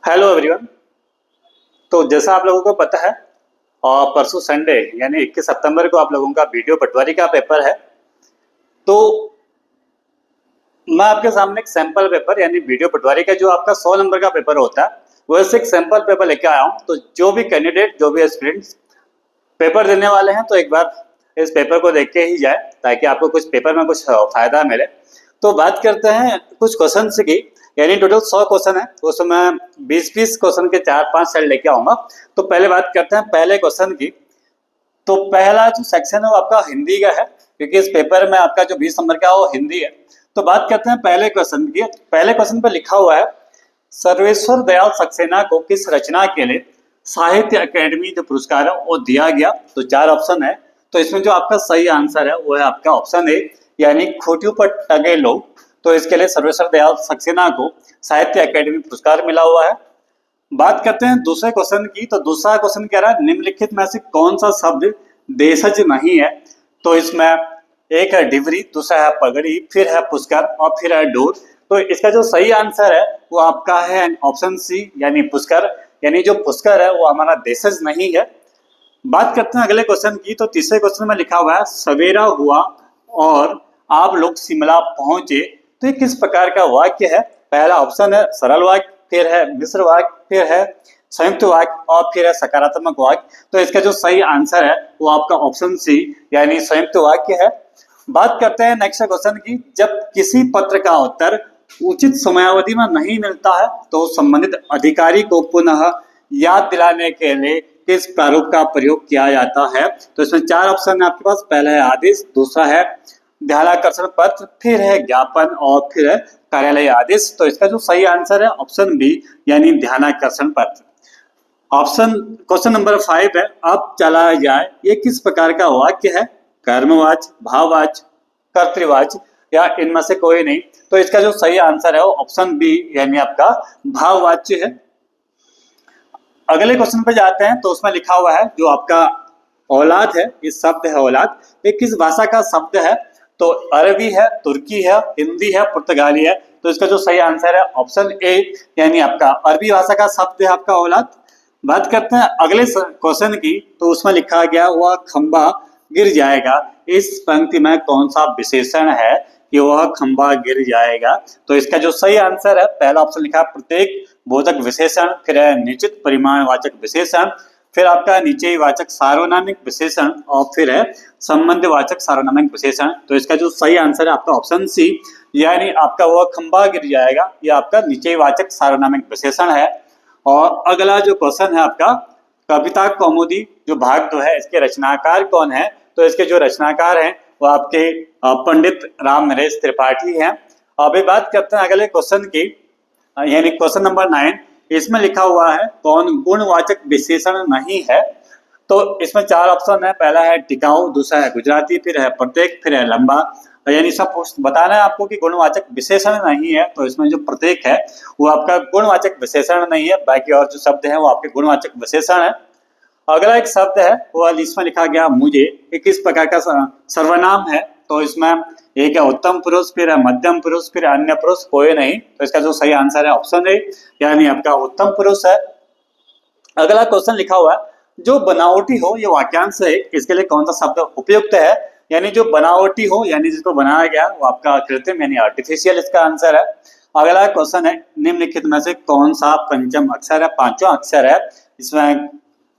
Hello everyone. तो जैसा आप लोगों को पता है और परसों संडे यानी 21 सितंबर को आप लोगों का वीडियो पटवारी का पेपर है। तो मैं आपके सामने एक सैंपल पेपर यानी वीडियो पटवारी का जो आपका 100 नंबर का पेपर होता है वैसे एक सैंपल पेपर लेके आया हूँ। तो जो भी कैंडिडेट जो भी एस्पिरेंट्स पेपर देने वाले हैं तो एक बार इस पेपर को देख के ही जाए ताकि आपको कुछ पेपर में कुछ फायदा मिले। तो बात करते हैं कुछ क्वेश्चन की, यानी टोटल 100 क्वेश्चन है, उसमें 20-20 क्वेश्चन के 4-5 सेट लेके आऊंगा। तो पहले बात करते हैं पहले क्वेश्चन की। तो पहला जो सेक्शन है वो आपका हिंदी का है, क्योंकि इस पेपर में आपका जो 20 नंबर का है वो हिंदी है। तो बात करते हैं पहले क्वेश्चन की। पहले क्वेश्चन पर लिखा हुआ है, सर्वेश्वर दयाल सक्सेना को किस रचना के लिए साहित्य अकेडमी जो पुरस्कार है वो दिया गया। तो 4 ऑप्शन है, तो इसमें जो आपका सही आंसर है वो है आपका ऑप्शन ए, यानी खोटियों पर टंगे लोग। तो इसके लिए सर्वेश्वर दयाल सक्सेना को साहित्य अकेडमी पुरस्कार मिला हुआ है। बात करते हैं दूसरे क्वेश्चन की। तो दूसरा क्वेश्चन कह रहा है, निम्नलिखित में से कौन सा शब्द देशज नहीं है। तो इसमें एक है डिवरी, दूसरा है पगड़ी, फिर है पुष्कर और फिर है डोर। तो इसका जो सही आंसर है वो आपका है ऑप्शन सी, यानी पुष्कर। यानी जो पुष्कर है वो हमारा देशज नहीं है। बात करते हैं अगले क्वेश्चन की। तो तीसरे क्वेश्चन में लिखा हुआ है, सवेरा हुआ और आप लोग शिमला पहुंचे। तो ये किस प्रकार का वाक्य है। पहला ऑप्शन है सरल वाक्य, फिर है मिश्र वाक्य, फिर है संयुक्त वाक्य और फिर है सकारात्मक वाक्य। तो इसका जो सही आंसर है वो आपका ऑप्शन सी, यानी संयुक्त वाक्य है। बात करते हैं नेक्स्ट क्वेश्चन की। जब किसी पत्र का उत्तर उचित समयावधि में नहीं मिलता है तो संबंधित अधिकारी को पुनः याद दिलाने के लिए किस प्रारूप का प्रयोग किया जाता है। तो इसमें 4 ऑप्शन है आपके पास। पहला है आदेश, दूसरा है ध्यानाकर्षण पत्र, फिर है ज्ञापन और फिर है कार्यालय आदेश। तो इसका जो सही आंसर है ऑप्शन बी, यानी ध्यानाकर्षण पत्र। ऑप्शन क्वेश्चन नंबर 5 है, अब चला जाए ये किस प्रकार का वाक्य है। कर्मवाच्य, भाववाच्य, कर्तृवाच्य या इनमें से कोई नहीं। तो इसका जो सही आंसर है वो ऑप्शन बी, यानी आपका भाववाच्य है। अगले क्वेश्चन पे जाते हैं। तो उसमें लिखा हुआ है, जो आपका औलाद है, इस शब्द है औलाद, ये किस भाषा का शब्द है। तो अरबी है, तुर्की है, हिंदी है, पुर्तगाली है। तो इसका जो सही आंसर है ऑप्शन ए, यानी आपका अरबी भाषा का शब्द है आपका औलाद। बात करते हैं अगले क्वेश्चन की। तो उसमें लिखा गया, वह खंबा गिर जाएगा, इस पंक्ति में कौन सा विशेषण है कि वह खंबा गिर जाएगा। तो इसका जो सही आंसर है, पहला ऑप्शन लिखा है प्रत्येक बोधक विशेषण, फिर है निश्चित परिमाणवाचक विशेषण, फिर आपका निश्चयी वाचक सार्वनामिक विशेषण और फिर है संबंधवाचक सार्वनामिक विशेषण। तो इसका जो सही आंसर है आपका ऑप्शन सी, यानी आपका वह खंबा गिर जाएगा, यह आपका निश्चयी वाचक सार्वनामिक विशेषण है। और अगला जो क्वेश्चन है आपका, कविता कौमुदी जो भाग 2 है, इसके रचनाकार कौन है। तो इसके जो रचनाकार हैं वो आपके पंडित राम नरेश त्रिपाठी हैं। अभी बात करते हैं अगले क्वेश्चन की, यानी क्वेश्चन नंबर 9। इसमें लिखा हुआ है, कौन गुणवाचक विशेषण नहीं है। तो इसमें 4 ऑप्शन है। पहला है टिकाऊ, दूसरा है गुजराती, फिर है प्रत्येक, फिर है लंबा। यानी सब बताना है आपको कि गुणवाचक विशेषण नहीं है। तो इसमें जो प्रत्येक है वो आपका गुणवाचक विशेषण नहीं है, बाकी और जो शब्द है वो आपके गुणवाचक विशेषण है। अगला एक शब्द है वो इसमें लिखा गया मुझे, एक किस प्रकार का सर्वनाम है। तो इसमें एक है उत्तम पुरुष, फिर है मध्यम पुरुष, फिर अन्य पुरुष, कोई नहीं। तो इसका जो सही आंसर है ऑप्शन ए, यानी आपका उत्तम पुरुष है। अगला क्वेश्चन लिखा हुआ है, जो बनावटी हो ये वाक्यांश है, इसके लिए कौन सा शब्द उपयुक्त है। यानी जो बनावटी हो यानी जिसको बनाया गया वो आपका कृत्रिम यानी आर्टिफिशियल इसका आंसर है। अगला क्वेश्चन है, निम्नलिखित में से कौन सा पंचम अक्षर है, 5वां अक्षर है। इसमें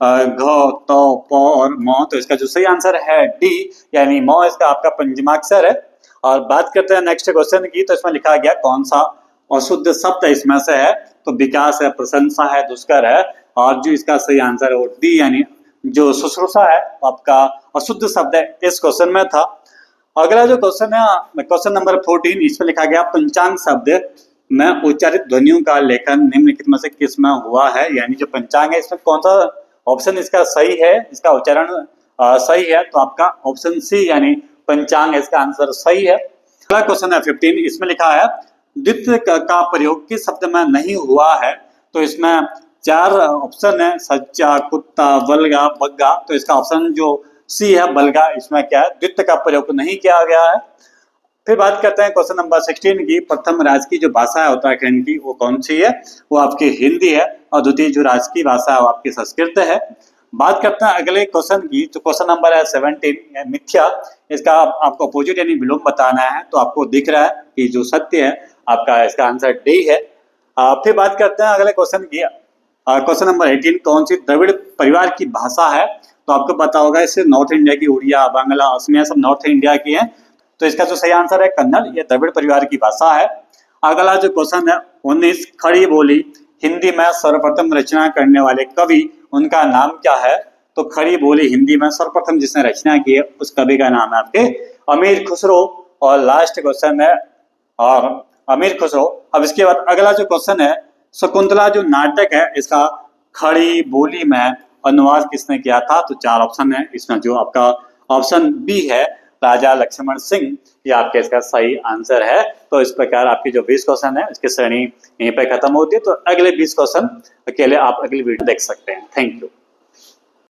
घ, त, प और म। तो इसका जो सही आंसर है डी, यानी म इसका आपका पंचमाक्षर है। और बात करते हैं नेक्स्ट क्वेश्चन की। तो इसमें लिखा गया, कौन सा अशुद्ध शब्द इसमें से है। तो विकास है, प्रशंसा है, दुष्कर है और जो इसका सही आंसर है वो डी, यानी जो शुश्रूषा है आपका अशुद्ध शब्द है, इस क्वेश्चन में था। अगला जो क्वेश्चन है क्वेश्चन नंबर 14, इसमें लिखा गया, पंचांग शब्द में उच्चारित ध्वनियों का लेखन निम्नलिखित में से किस में हुआ है। यानी जो पंचांग है इसमें कौन सा ऑप्शन इसका सही है, इसका उच्चारण सही है। तो आपका ऑप्शन सी, यानी पंचांग इसका आंसर सही है। अगला क्वेश्चन है 15, इसमें लिखा है, द्वित्व का प्रयोग किस शब्द में नहीं हुआ है। तो इसमें 4 ऑप्शन है, सच्चा, कुत्ता, बलगा, बग्गा। तो इसका ऑप्शन जो सी है बलगा, इसमें क्या है, द्वित्व का प्रयोग नहीं किया गया है। फिर बात करते हैं क्वेश्चन नंबर 16 की। प्रथम राजकीय जो भाषा है उत्तराखंड की वो कौन सी है? वो आपकी हिंदी है। और द्वितीय जो राजकीय भाषा है वो आपकी संस्कृत है। बात करते हैं अगले क्वेश्चन की। तो क्वेश्चन नंबर है 17, मिथ्या। इसका आपको अपोजिट यानी विलोम बताना है। तो आपको दिख रहा है कि जो सत्य है आपका इसका आंसर डी है। फिर बात करते हैं अगले क्वेश्चन की। क्वेश्चन नंबर 18, कौन सी द्रविड़ परिवार की भाषा है? तो आपको पता होगा इससे नॉर्थ इंडिया की उड़िया, बांग्ला, असमिया सब नॉर्थ इंडिया की है। तो इसका जो सही आंसर है कन्नड़, ये द्रविड़ परिवार की भाषा है। अगला जो क्वेश्चन है 19, खड़ी बोली हिंदी में सर्वप्रथम रचना करने वाले कवि, उनका नाम क्या है? तो खड़ी बोली हिंदी में सर्वप्रथम जिसने रचना की है उस कवि का नाम है आपके अमीर खुसरो। और लास्ट क्वेश्चन है और अमीर खुसरो। अब इसके बाद अगला जो क्वेश्चन है, शकुंतला जो नाटक है इसका खड़ी बोली में अनुवाद किसने किया था? तो 4 ऑप्शन है इसमें, जो आपका ऑप्शन बी है राजा लक्ष्मण सिंह, ये आपके इसका सही आंसर है। तो इस प्रकार आपकी जो 20 क्वेश्चन है इसकी श्रेणी यहीं पर खत्म होती है। तो अगले 20 क्वेश्चन के लिए आप अगली वीडियो देख सकते हैं। Thank you.